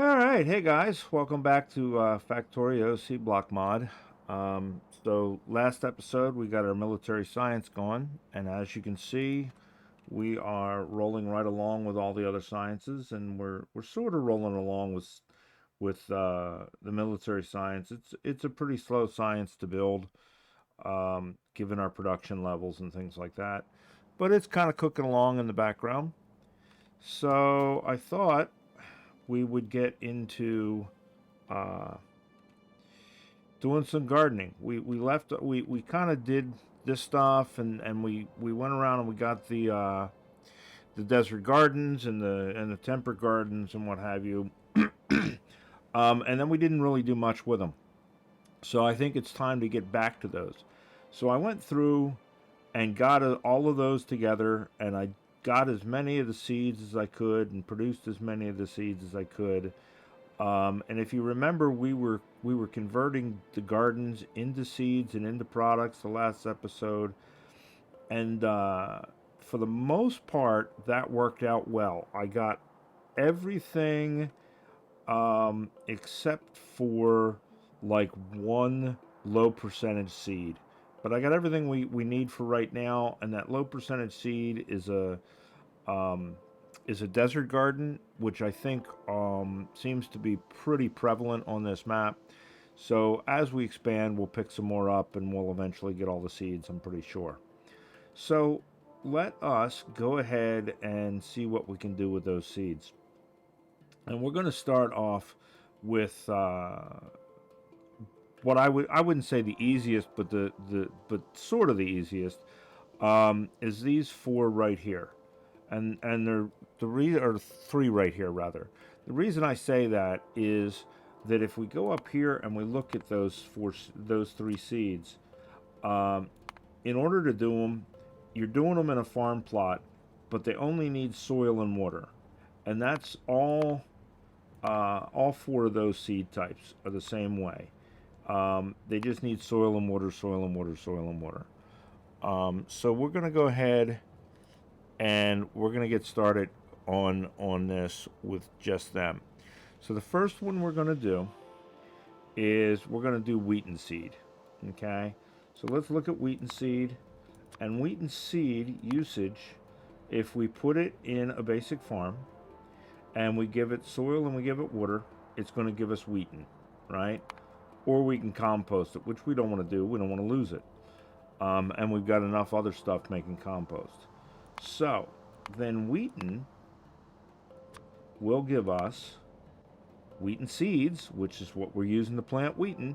All right, hey guys, welcome back to Factorio Seablock mod. So last episode we got our military science going, and as you can see, we are rolling right along with all the other sciences, and we're sort of rolling along with the military science. It's a pretty slow science to build, given our production levels and things like that, but it's kind of cooking along in the background. So I thought we would get into uh, doing some gardening. We kind of did this stuff, and we went around and we got the desert gardens and the temperate gardens and what have you. And then we didn't really do much with them. So I think it's time to get back to those. So I went through and got all of those together, and I got as many of the seeds as I could and produced as many of the seeds as I could. And if you remember, we were converting the gardens into seeds and into products the last episode, and for the most part, that worked out well. I got everything except for like one low percentage seed, but I got everything we need for right now. And that low percentage seed um, is a desert garden, which I think seems to be pretty prevalent on this map. So as we expand, we'll pick some more up and we'll eventually get all the seeds, I'm pretty sure. So let us go ahead and see what we can do with those seeds. And we're going to start off with what I wouldn't say the easiest, but but sort of the easiest is these four right here, and they're or three right here rather. The reason I say that is that if we go up here and we look at those three seeds, um, in order to do them, you're doing them in a farm plot, but they only need soil and water, and that's all. All four of those seed types are the same way. They just need soil and water, soil and water, soil and water. So we're going to go ahead and we're going to get started on this with just them. So the first one we're going to do is we're going to do wheat and seed. Okay, so let's look at wheat and seed. And wheat and seed usage, if we put it in a basic farm and we give it soil and we give it water, it's going to give us wheaten, right? Or we can compost it, which we don't want to do. We don't want to lose it. And we've got enough other stuff making compost. So then wheaten will give us wheaten seeds, which is what we're using to plant wheaten,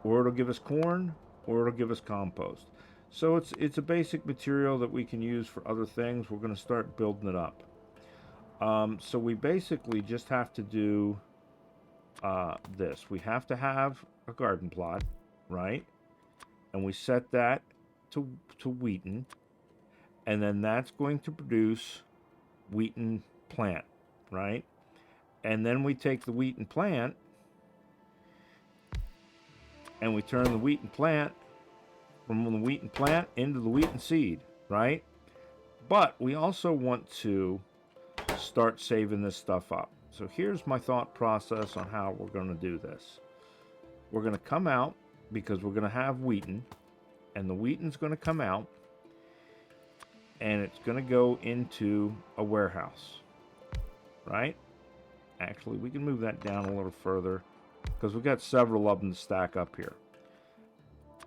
or it'll give us corn, or it'll give us compost. So it's a basic material that we can use for other things. We're going to start building it up. So we basically just have to do this. We have to have a garden plot, right? And we set that to wheaten, and then that's going to produce wheaten plant, right? And then we take the wheaten plant and we turn the wheaten plant from the wheaten plant into the wheaten seed, right? But we also want to start saving this stuff up. So here's my thought process on how we're going to do this. We're going to come out because we're going to have wheaten, and the wheaten's going to come out and it's going to go into a warehouse, right? Actually, we can move that down a little further because we've got several of them to stack up here.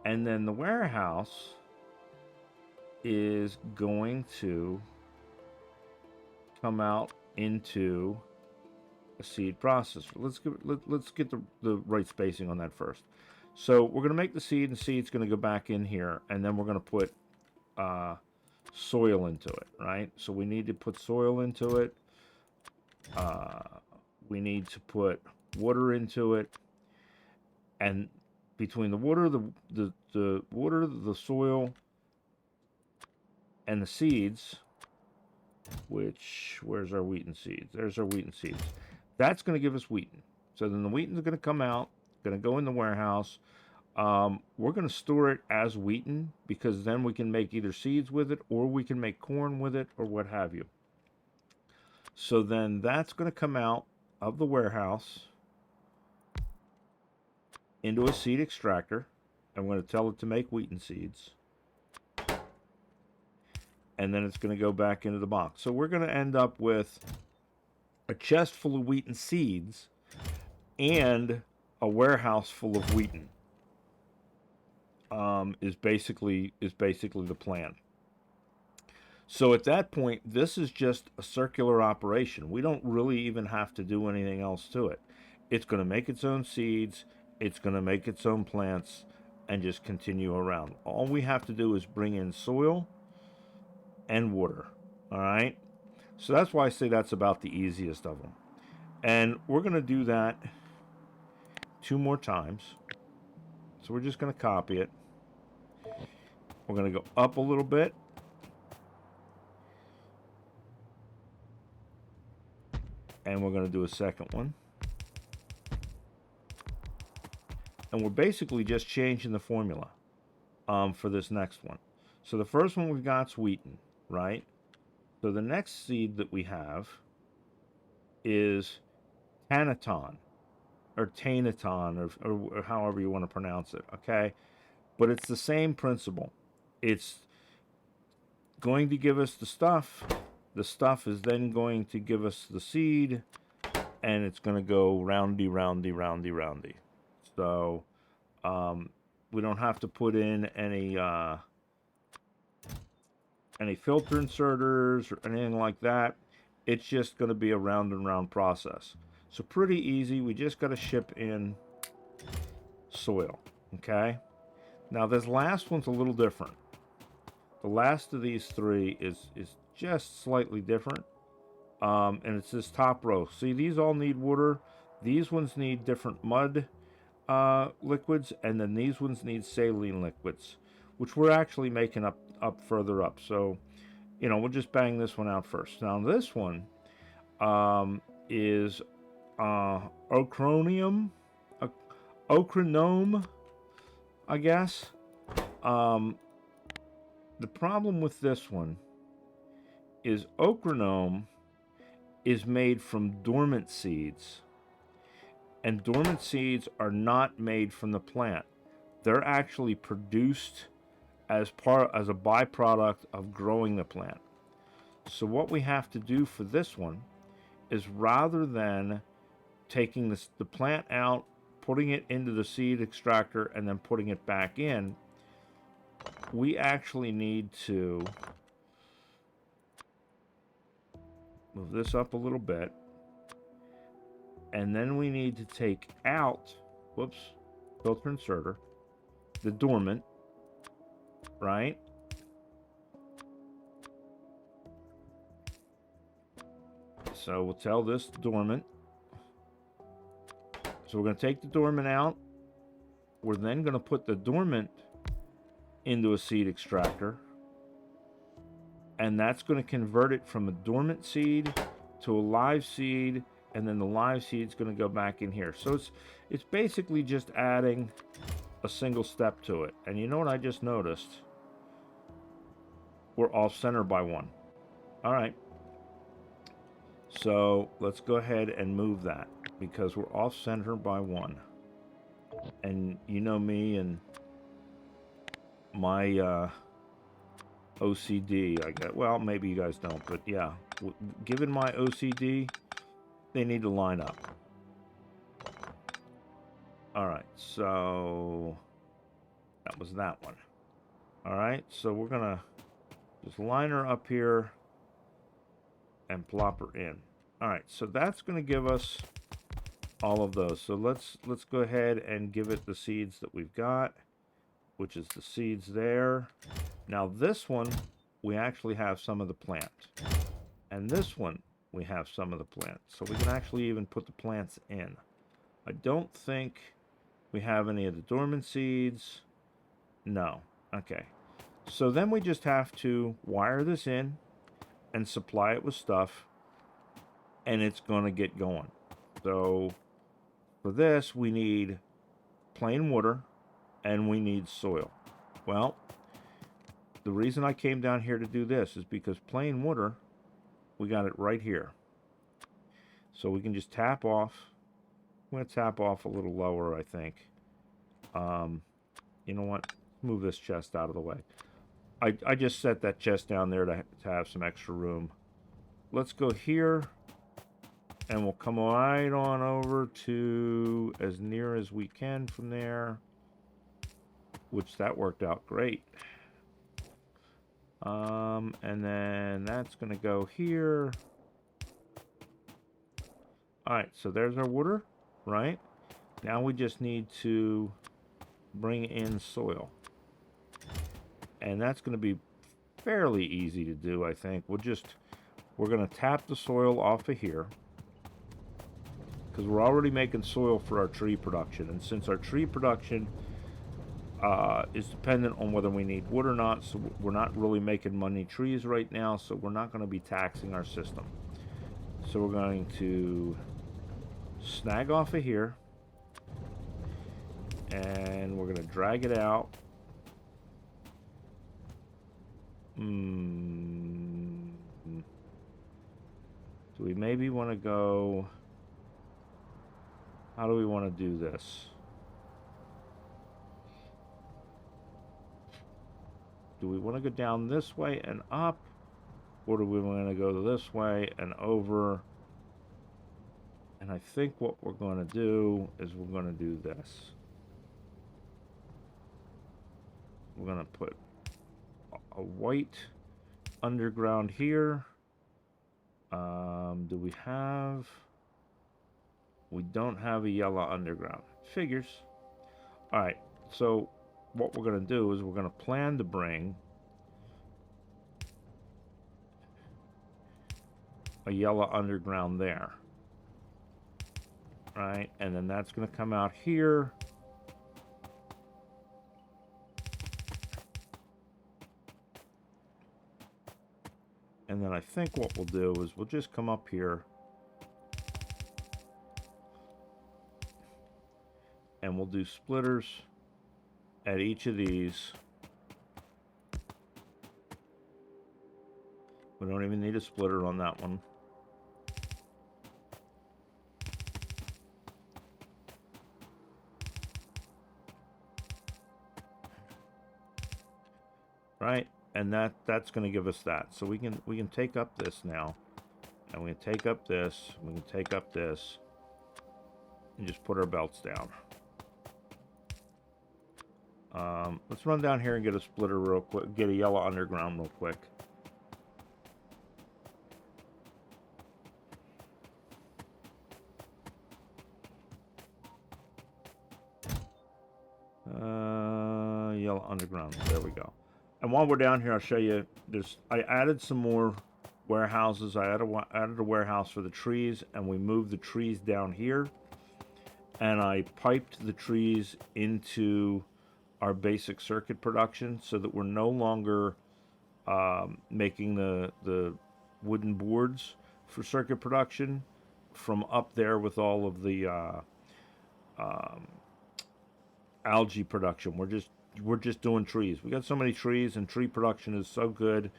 And then the warehouse is going to come out into a seed processor. Let's get the right spacing on that first. So we're going to make the seed, and the seed's going to go back in here, and then we're going to put soil into it, right? So we need to put soil into it. We need to put water into it, and between the water, the water, the soil, and the seeds, where's our wheaten seeds? There's our wheaten seeds. That's going to give us wheaten. So then the wheaten's going to come out, going to go in the warehouse. We're going to store it as wheaten because then we can make either seeds with it or we can make corn with it or what have you. So then that's going to come out of the warehouse into a seed extractor. I'm going to tell it to make wheaten seeds. And then it's going to go back into the box. So we're going to end up with a chest full of wheaten seeds and a warehouse full of wheaten. Is basically the plan. So at that point, this is just a circular operation. We don't really even have to do anything else to it. It's going to make its own seeds. It's going to make its own plants and just continue around. All we have to do is bring in soil and water. All right. So that's why I say that's about the easiest of them. And we're going to do that 2 more times. So we're just going to copy it. We're going to go up a little bit. And we're going to do a second one. And we're basically just changing the formula for this next one. So the first one we've got is wheaten, right? So the next seed that we have is Tanaton, or Tanaton, or however you want to pronounce it, okay? But it's the same principle. It's going to give us the stuff. The stuff is then going to give us the seed, and it's going to go roundy, roundy, roundy, roundy. So we don't have to put in any filter inserters or anything like that. It's just going to be a round and round process. So pretty easy. We just got to ship in soil, okay? Now this last one's a little different. The last of these 3 is just slightly different. And it's this top row. See, these all need water. These ones need different mud liquids, and then these ones need saline liquids, which we're actually making up further up. So, you know, we'll just bang this one out first. Now this one is ochronome, I guess. The problem with this one is ochronome is made from dormant seeds. And dormant seeds are not made from the plant. They're actually produced as a byproduct of growing the plant. So what we have to do for this one is, rather than taking the plant out, putting it into the seed extractor, and then putting it back in, we actually need to move this up a little bit. And then we need to take out, filter inserter, the dormant, right? So we'll tell this dormant. So we're going to take the dormant out. We're then going to put the dormant into a seed extractor. And that's going to convert it from a dormant seed to a live seed. And then the live seed is going to go back in here. So it's basically just adding a single step to it. And you know what I just noticed? We're off center by 1. All right. So let's go ahead and move that, because we're off center by 1. And you know me and my OCD. I guess. Well, maybe you guys don't, but yeah, given my OCD, they need to line up. All right, so that was that one. All right, so we're gonna just line her up here and plop her in. All right, so that's gonna give us all of those. So let's go ahead and give it the seeds that we've got, which is the seeds there. Now this one, we actually have some of the plant, and this one we have some of the plant, so we can actually even put the plants in. I don't think we have any of the dormant seeds. No. Okay. So then we just have to wire this in and supply it with stuff, and it's going to get going. So for this, we need plain water and we need soil. Well, the reason I came down here to do this is because plain water, we got it right here. So we can just tap off. I'm going to tap off a little lower, I think. You know what? Move this chest out of the way. I just set that chest down there to have some extra room. Let's go here, and we'll come right on over to as near as we can from there, which that worked out great. And then that's going to go here. All right, so there's our water, right? Now we just need to bring in soil. And that's going to be fairly easy to do, I think. We're going to tap the soil off of here, because we're already making soil for our tree production. And since our tree production is dependent on whether we need wood or not, so we're not really making money trees right now, so we're not going to be taxing our system. So we're going to snag off of here, and we're going to drag it out. Do we maybe want to go... How do we want to do this? Do we want to go down this way and up? Or do we want to go this way and over? And I think what we're going to do is we're going to do this. We're going to put a white underground here. Do we have... We don't have a yellow underground. Figures. Alright, so what we're going to do is we're going to plan to bring a yellow underground there. Right, and then that's going to come out here. And then I think what we'll do is we'll just come up here and we'll do splitters at each of these. We don't even need a splitter on that one. Right, and that's going to give us that. So we can take up this now, and we can take up this, we can take up this, and just put our belts down. Let's run down here and get a splitter real quick, get a yellow underground real quick. Yellow underground, there we go. And while we're down here, I'll show you, I added some more warehouses. I added a warehouse for the trees, and we moved the trees down here. And I piped the trees into our basic circuit production so that we're no longer making the wooden boards for circuit production from up there with all of the algae production. We're just doing trees. We got so many trees, and tree production is so good.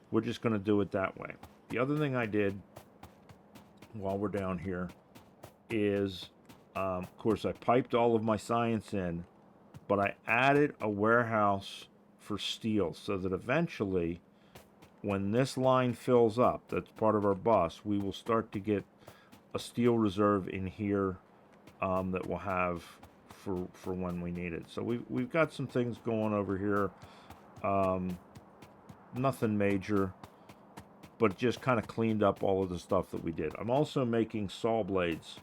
We're just going to do it that way. The other thing I did while we're down here is, of course, I piped all of my science in, but I added a warehouse for steel so that eventually, when this line fills up, that's part of our bus, we will start to get a steel reserve in here that we'll have for when we need it. So we've got some things going over here. Nothing major, but just kind of cleaned up all of the stuff that we did. I'm also making saw blades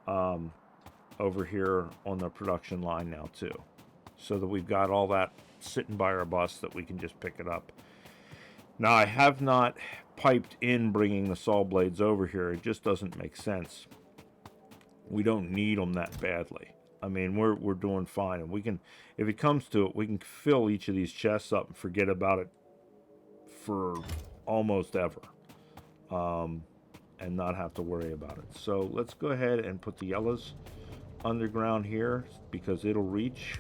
over here on the production line now too, so that we've got all that sitting by our bus that we can just pick it up. Now, I have not piped in bringing the saw blades over here. It just doesn't make sense. We don't need them that badly. I mean, we're doing fine, and we can, if it comes to it, we can fill each of these chests up and forget about it for almost ever, and not have to worry about it. So let's go ahead and put the yellows underground here, because it'll reach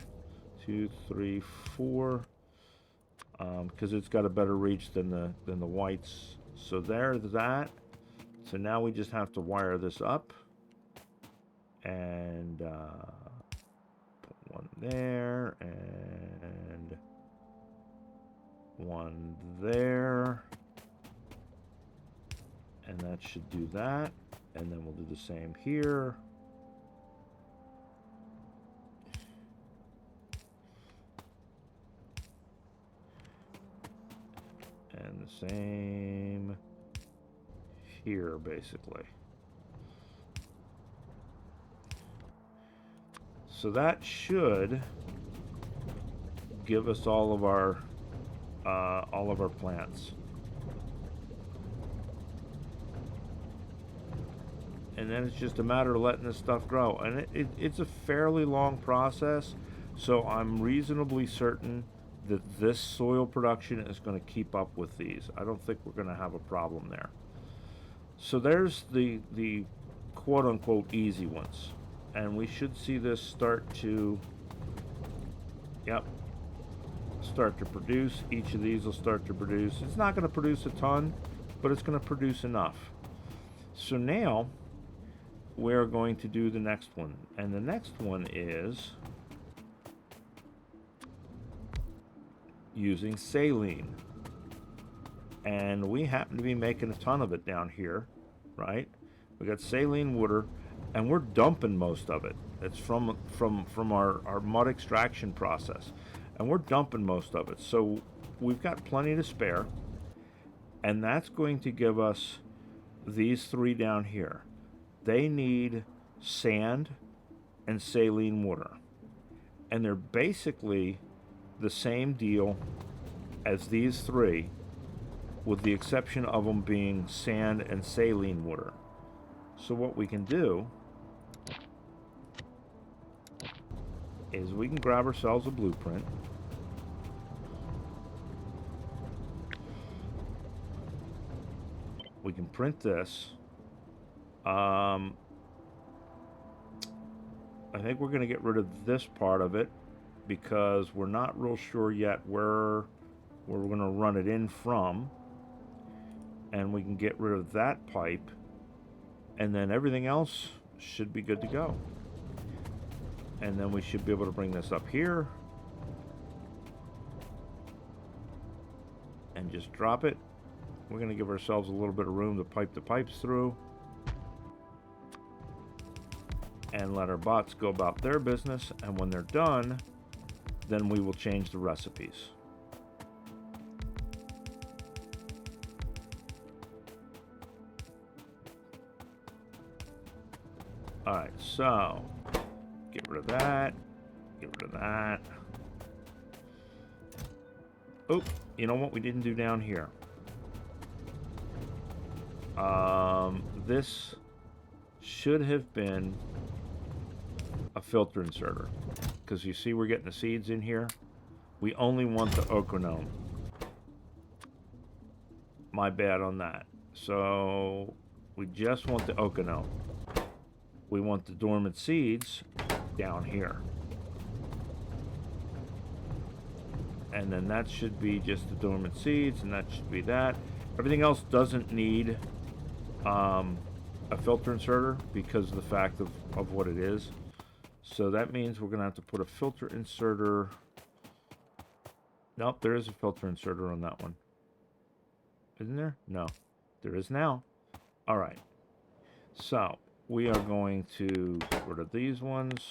2, 3, 4, because it's got a better reach than the whites. So there's that. So now we just have to wire this up. And put one there and one there. And that should do that. And then we'll do the same here. And the same here, basically. So that should give us all of our plants. And then it's just a matter of letting this stuff grow. And it's a fairly long process, so I'm reasonably certain that this soil production is going to keep up with these. I don't think we're going to have a problem there. So there's the quote-unquote easy ones. And we should see this start to, start to produce. Each of these will start to produce. It's not going to produce a ton, but it's going to produce enough. So now we're going to do the next one. And the next one is using saline. And we happen to be making a ton of it down here, right? We got saline water, and we're dumping most of it. It's from our mud extraction process, and we're dumping most of it. So we've got plenty to spare, and that's going to give us these three down here. They need sand and saline water, and they're basically the same deal as these three, with the exception of them being sand and saline water. So what we can do is we can grab ourselves a blueprint. We can print this. I think we're going to get rid of this part of it because we're not real sure yet where we're going to run it in from. And we can get rid of that pipe, and then everything else should be good to go. And then we should be able to bring this up here and just drop it. We're going to give ourselves a little bit of room to pipe the pipes through and let our bots go about their business. And when they're done, then we will change the recipes. Alright, so get rid of that. Get rid of that. Oh, you know what we didn't do down here? This should have been a filter inserter, because you see we're getting the seeds in here. We only want the oeconome. My bad on that. So we just want the oeconome. We want the dormant seeds down here. And then that should be just the dormant seeds, and that should be that. Everything else doesn't need a filter inserter because of the fact of what it is. So that means we're going to have to put a filter inserter. Nope, there is a filter inserter on that one. Isn't there? No. There is now. All right. So we are going to get rid of these ones.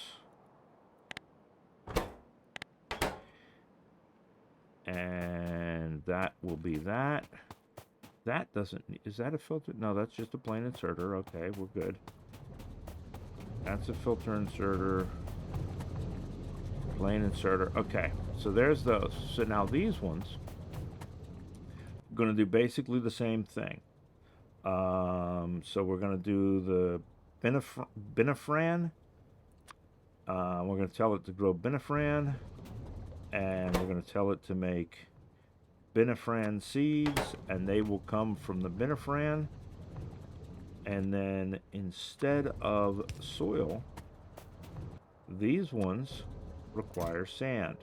And that will be that. That doesn't... Is that a filter? No, that's just a plain inserter. Okay, we're good. That's a filter inserter. Plain inserter. Okay, so there's those. So now these ones are going to do basically the same thing. So we're going to do the binifran. We're going to tell it to grow binifran. And we're going to tell it to make binifran seeds, and they will come from the binifran. And then instead of soil, these ones require sand.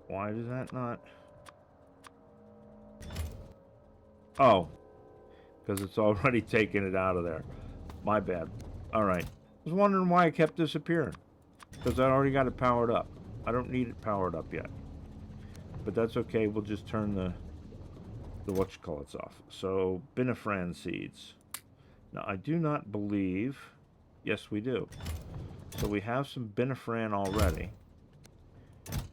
Why does that not? Oh, because it's already taken it out of there. My bad. All right. I was wondering why it kept disappearing. Because I already got it powered up. I don't need it powered up yet. But that's okay. We'll just turn the whatchamacallits off. So, binifran seeds. Now, I do not believe... Yes, we do. So we have some binifran already.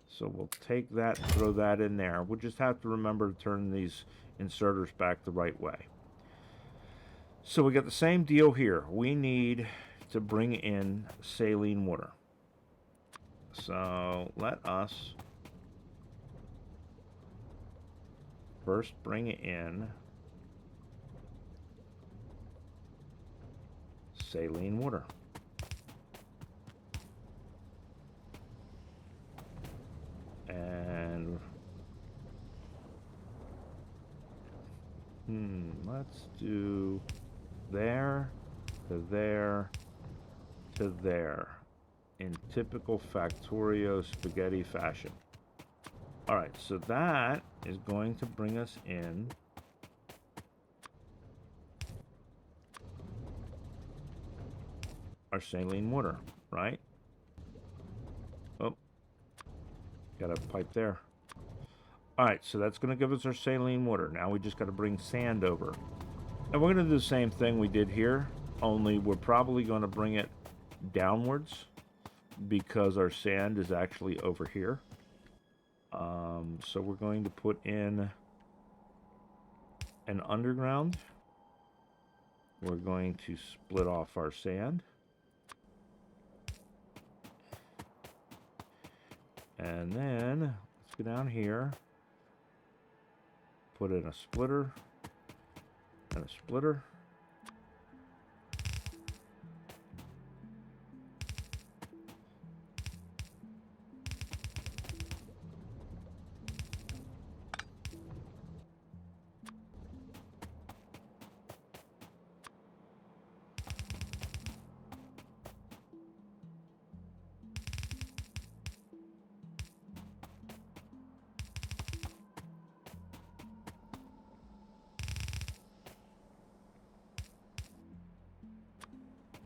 So we'll take that, throw that in there. We'll just have to remember to turn these inserters back the right way. So we got the same deal here. We need to bring in saline water. So let us first bring in saline water. And let's do there to there to there in typical Factorio spaghetti fashion. All right, so that is going to bring us in our saline water, right? Oh, got a pipe there. All right, so that's going to give us our saline water. Now we just got to bring sand over. And we're going to do the same thing we did here, only we're probably going to bring it downwards because our sand is actually over here. So we're going to put in an underground. We're going to split off our sand. And then let's go down here, put in a splitter and a splitter.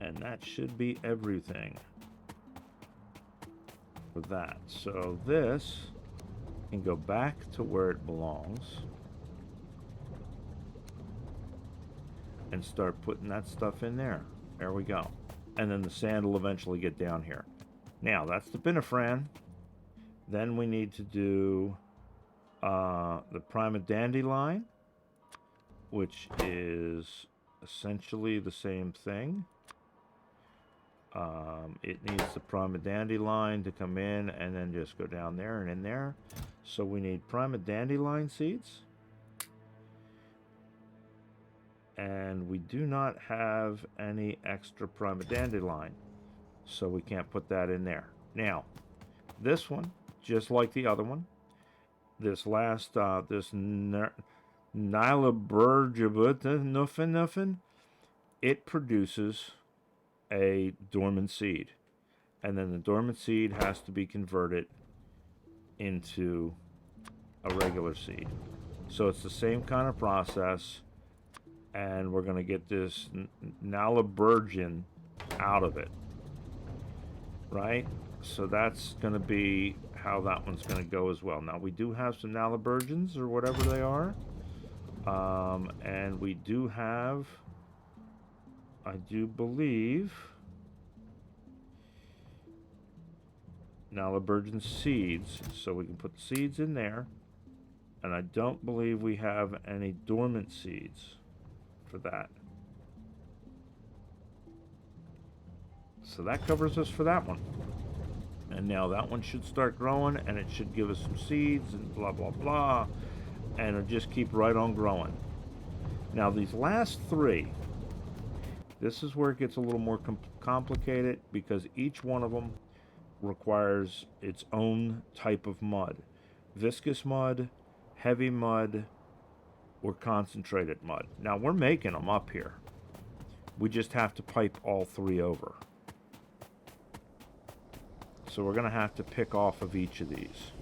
And that should be everything for that. So this can go back to where it belongs and start putting that stuff in there. There we go. And then the sand will eventually get down here. Now, that's the binifran. Then we need to do the prima dandelion, which is essentially the same thing. It needs the prima dandelion to come in and then just go down there and in there. So we need prima dandelion seeds. And we do not have any extra prima dandelion, so we can't put that in there. Now, this one, just like the other one, this last, this Nilaus, it produces a dormant seed, and then the dormant seed has to be converted into a regular seed. So it's the same kind of process, and we're going to get this Nilaus out of it, right? So that's going to be how that one's going to go as well. Now we do have some Nilaus or whatever they are, and we do have, I do believe, Nilaus seeds, so we can put the seeds in there. And I don't believe we have any dormant seeds for that. So that covers us for that one. And now that one should start growing, and it should give us some seeds and blah, blah, blah. And it'll just keep right on growing. Now these last three, this is where it gets a little more complicated, because each one of them requires its own type of mud. Viscous mud, heavy mud, or concentrated mud. Now we're making them up here. We just have to pipe all three over. So we're going to have to pick off of each of these.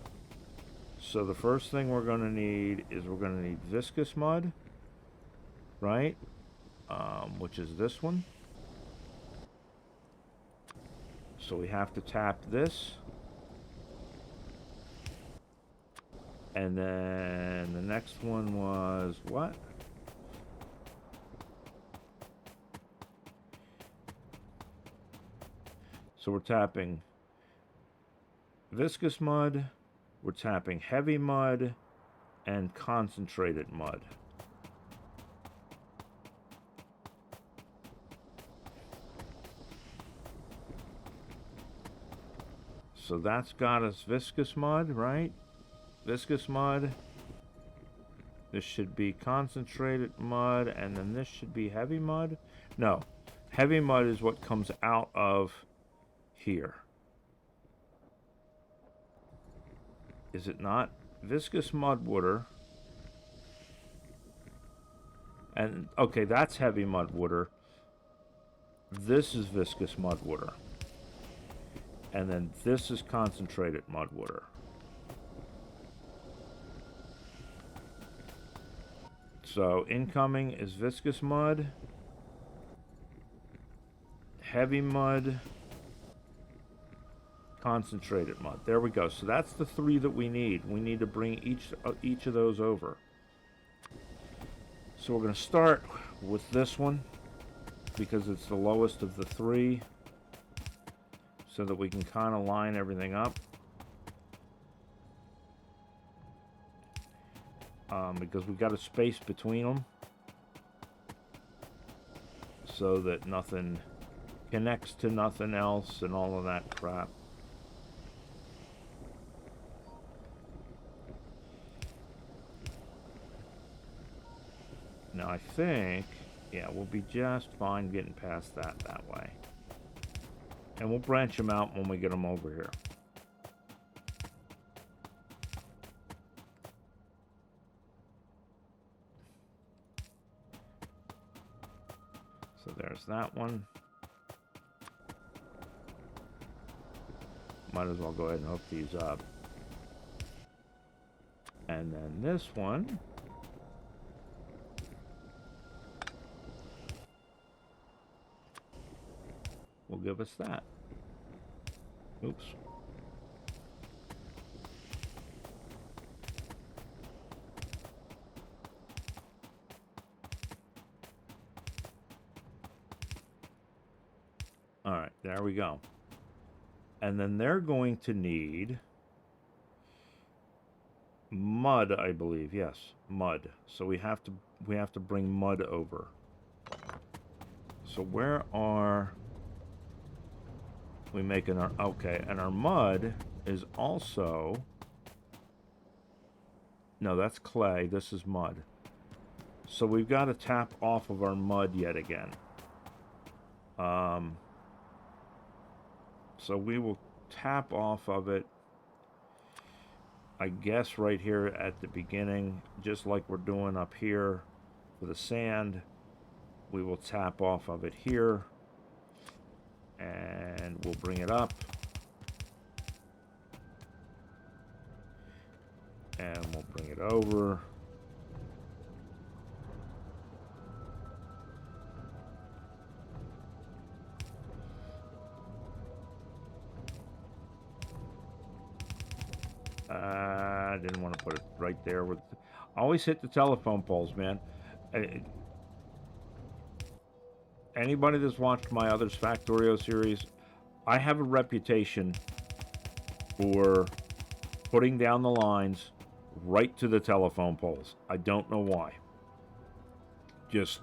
So the first thing we're going to need is we're going to need viscous mud. right? Which is this one. So we have to tap this. And then the next one was what? So we're tapping viscous mud, we're tapping heavy mud, and concentrated mud. So that's got us viscous mud, right? Viscous mud. This should be concentrated mud, and then this should be heavy mud. No, heavy mud is what comes out of here. Is it not? Viscous mud water. And, okay, that's heavy mud water. This is viscous mud water. And then this is concentrated mud water. So incoming is viscous mud, heavy mud, concentrated mud. There we go. So that's the three that we need. We need to bring each of those over. So we're going to start with this one because it's the lowest of the three, so that we can kind of line everything up. Because we've got a space between them so that nothing connects to nothing else and all of that crap. Now I think, yeah, we'll be just fine getting past that way. And we'll branch them out when we get them over here. So there's that one. Might as well go ahead and hook these up. And then this one. Will give us that. Oops. All right, there we go. And then they're going to need mud, I believe. Yes, mud. So we have to bring mud over. So where are we making our, okay, and our mud is also, no, that's clay, this is mud. So we've got to tap off of our mud yet again. So we will tap off of it, I guess right here at the beginning, just like we're doing up here for the sand. We will tap off of it here, and we'll bring it up. And we'll bring it over. I didn't want to put it right there. With, always hit the telephone poles, man. Anybody that's watched my other Factorio series, I have a reputation for putting down the lines right to the telephone poles. I don't know why. Just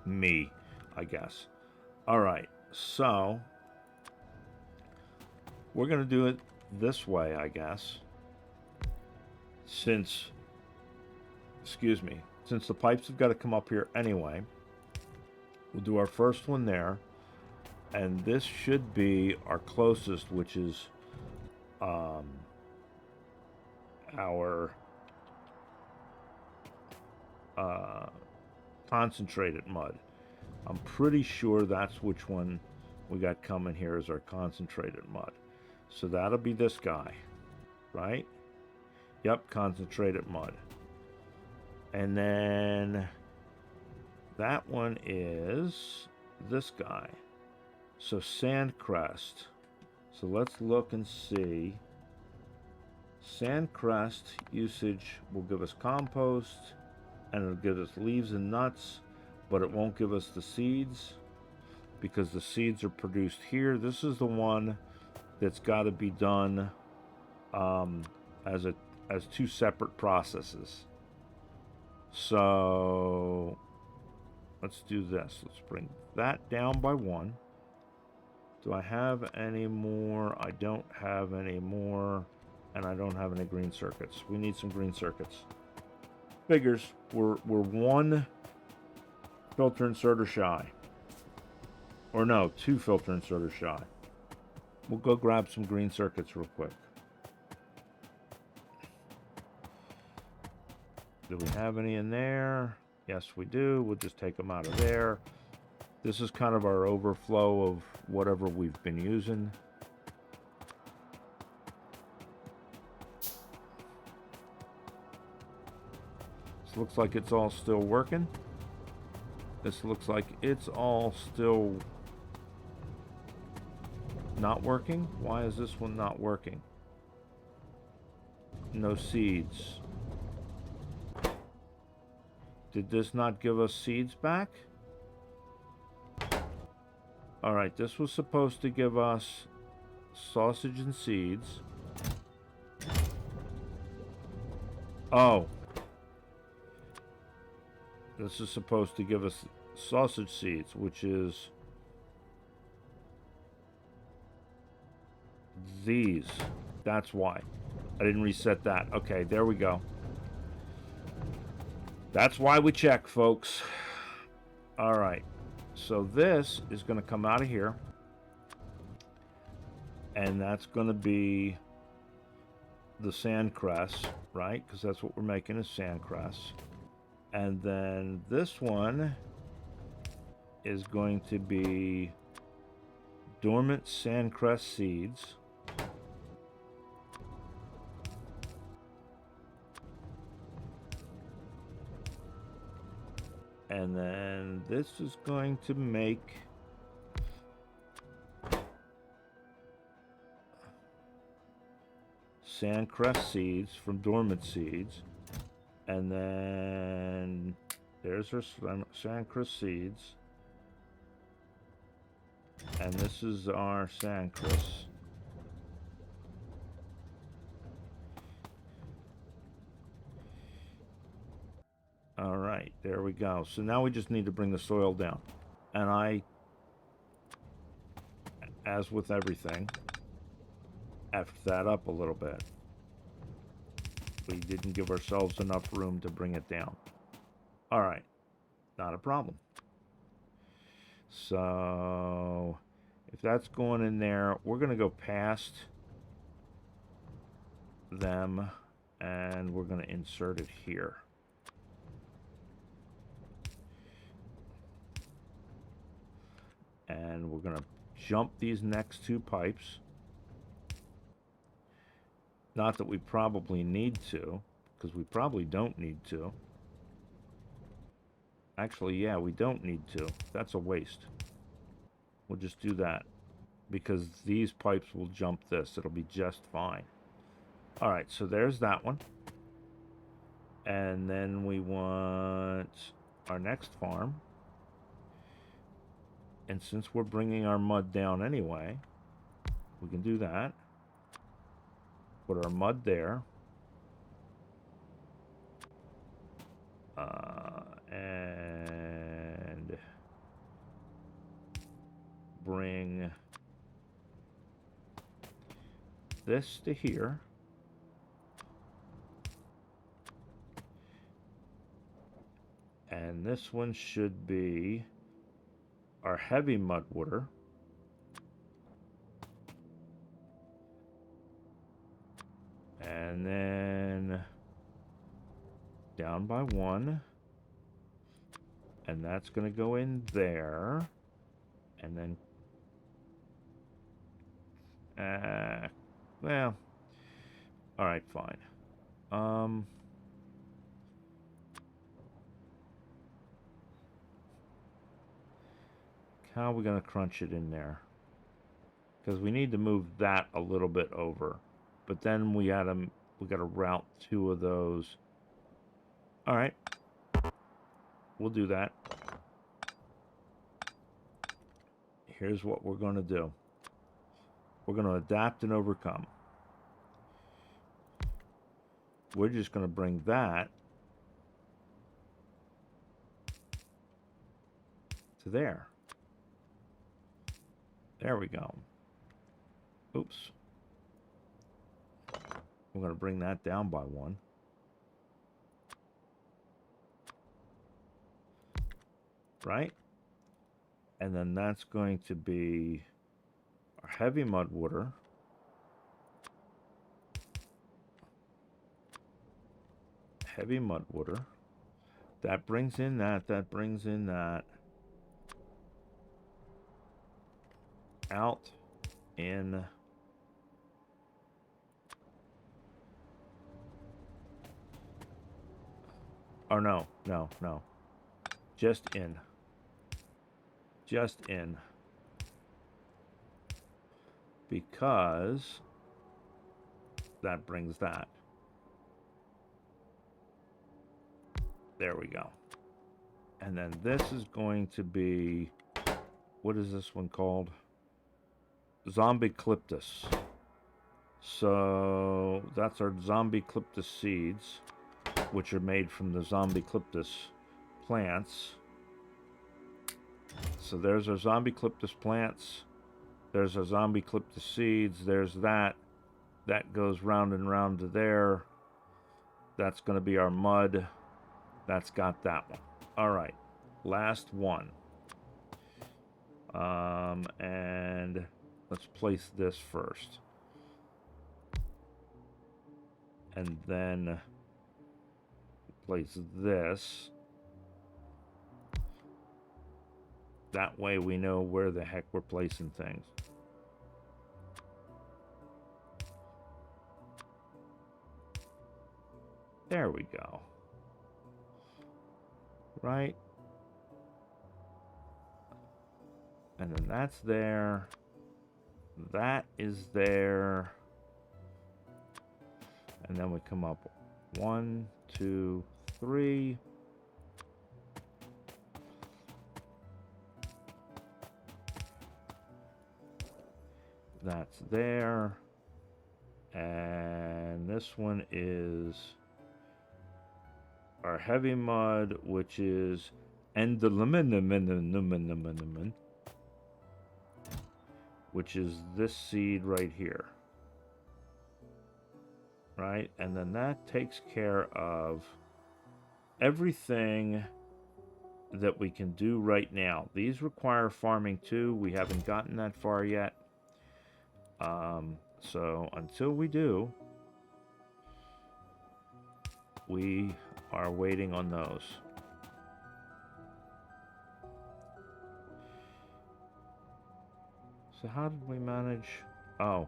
me, I guess. All right, so we're going to do it this way, I guess. Since the pipes have got to come up here anyway, we'll do our first one there, and this should be our closest, which is our concentrated mud. I'm pretty sure that's which one we got coming here is our concentrated mud. So that'll be this guy, right? Yep, concentrated mud. And then that one is this guy. So sandcrest. So let's look and see. Sandcrest usage will give us compost, and it'll give us leaves and nuts, but it won't give us the seeds because the seeds are produced here. This is the one that's got to be done as two separate processes. So let's do this. Let's bring that down by 1. Do I have any more? I don't have any more, and I don't have any green circuits. We need some green circuits. Figures. We're 1 filter inserter shy. Or no, 2 filter inserter shy. We'll go grab some green circuits real quick. Do we have any in there? Yes, we do. We'll just take them out of there. This is kind of our overflow of whatever we've been using. This looks like it's all still working. This looks like it's all still not working. Why is this one not working? No seeds. Did this not give us seeds back? Alright, this was supposed to give us sausage and seeds. Oh. This is supposed to give us sausage seeds, which is these. That's why. I didn't reset that. Okay, there we go. That's why we check, folks. Alright. So this is going to come out of here. And that's going to be the sandcress, right? Because that's what we're making is sandcress. And then this one is going to be dormant sandcress seeds. And then this is going to make sandcress seeds from dormant seeds. And then there's our sandcress seeds. And this is our sandcress. All right, there we go. So now we just need to bring the soil down. And I, as with everything, effed that up a little bit. We didn't give ourselves enough room to bring it down. All right, not a problem. So if that's going in there, we're going to go past them and we're going to insert it here. And we're going to jump these next 2 pipes. Not that we probably need to, because we probably don't need to. Actually, yeah, we don't need to. That's a waste. We'll just do that, because these pipes will jump this. It'll be just fine. All right, so there's that one. And then we want our next farm. And since we're bringing our mud down anyway, we can do that. Put our mud there. And bring this to here. And this one should be our heavy mud water. And then down by 1. And that's going to go in there. And then, well, all right, fine. How are we going to crunch it in there? Because we need to move that a little bit over. But then we got to route 2 of those. All right. We'll do that. Here's what we're going to do. We're going to adapt and overcome. We're just going to bring that to there. There we go. Oops. We're going to bring that down by 1. Right? And then that's going to be our heavy mud water. Heavy mud water. That brings in that. That brings in that. Out. In. Oh, no. No, no. Just in. Just in. Because that brings that. There we go. And then this is going to be, what is this one called? ImKibitz. So that's our ImKibitz seeds, which are made from the ImKibitz plants. So there's our ImKibitz plants. There's our ImKibitz seeds. There's that. That goes round and round to there. That's going to be our mud. That's got that one. All right. Last one. And let's place this first. And then place this. That way we know where the heck we're placing things. There we go. Right? And then that's there. That is there. And then we come up 1, 2, 3. That's there. And this one is our heavy mud, which is endelimineminiminemin, which is this seed right here. Right? And then that takes care of everything that we can do right now. These require farming too. We haven't gotten that far yet. So until we do, we are waiting on those. So how did we manage? Oh.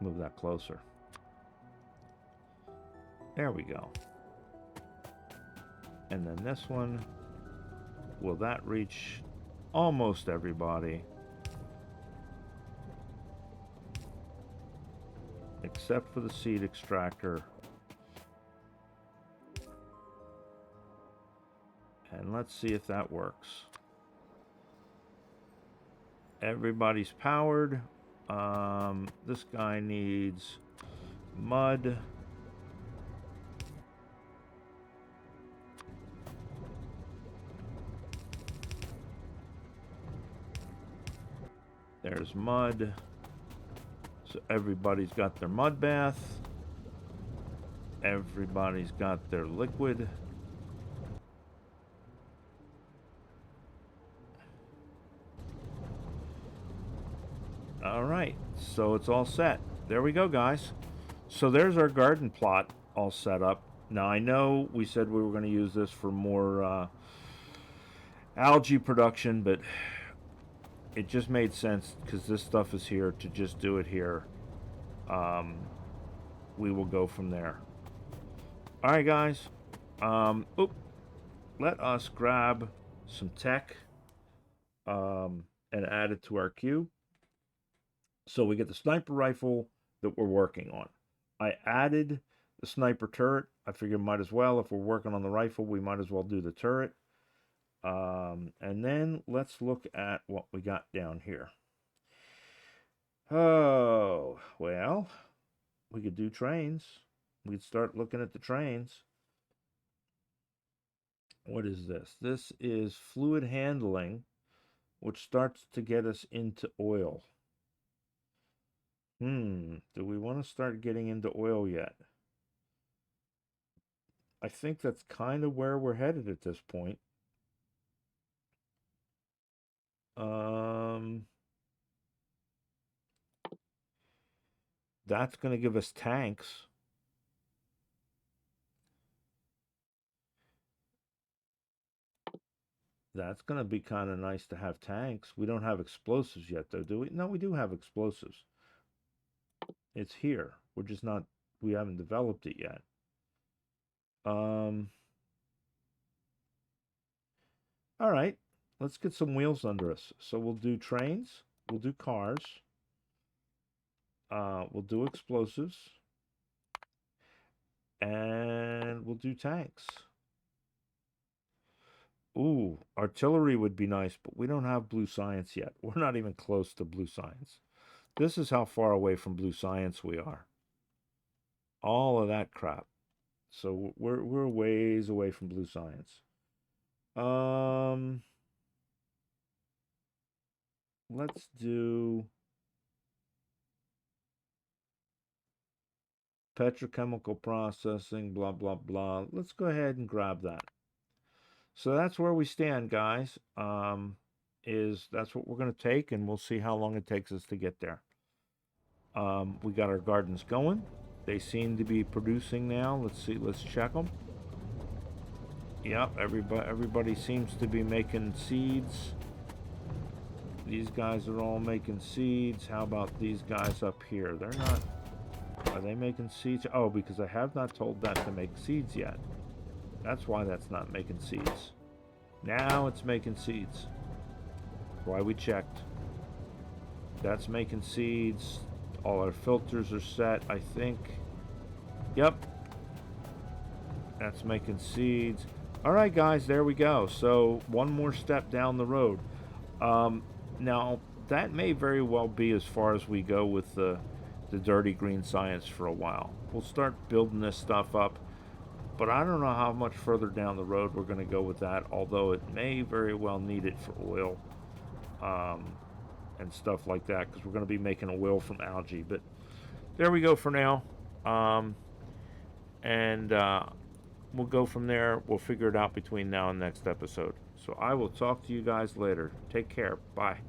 Move that closer. There we go. And then this one, will that reach almost everybody? Except for the seed extractor. And let's see if that works. Everybody's powered. This guy needs mud. There's mud. So everybody's got their mud bath. Everybody's got their liquid. All right, so it's all set. There we go, guys. So there's our garden plot all set up. Now, I know we said we were going to use this for more algae production, but it just made sense because this stuff is here to just do it here. We will go from there. All right, guys. let us grab some tech and add it to our queue. So we get the sniper rifle that we're working on. I added the sniper turret. I figured might as well, if we're working on the rifle, we might as well do the turret. And then let's look at what we got down here. Oh, well, we could do trains. We could start looking at the trains. What is this? This is fluid handling, which starts to get us into oil. Do we want to start getting into oil yet? I think that's kind of where we're headed at this point. That's going to give us tanks. That's going to be kind of nice to have tanks. We don't have explosives yet, though, do we? No, we do have explosives. It's here. We're just not, we haven't developed it yet. All right, let's get some wheels under us. So we'll do trains, we'll do cars, we'll do explosives, and we'll do tanks. Ooh, artillery would be nice, but we don't have blue science yet. We're not even close to blue science. This is how far away from blue science we are. All of that crap. So we're ways away from blue science. Let's do petrochemical processing, blah, blah, blah. Let's go ahead and grab that. So that's where we stand, guys. That's what we're going to take, and we'll see how long it takes us to get there. We got our gardens going. They seem to be producing now. Let's see. Let's check them. Yep, everybody seems to be making seeds. These guys are all making seeds. How about these guys up here? They're not. Are they making seeds? Oh, because I have not told that to make seeds yet. That's why that's not making seeds. Now it's making seeds. Why we checked. That's making seeds. All our filters are set, I think. Yep. That's making seeds. All right, guys, there we go. So one more step down the road. Now, that may very well be as far as we go with the dirty green science for a while. We'll start building this stuff up. But I don't know how much further down the road we're going to go with that, although it may very well need it for oil and stuff like that, because we're going to be making oil from algae. But there we go for now. We'll go from there. We'll figure it out between now and next episode. So I will talk to you guys later. Take care. Bye.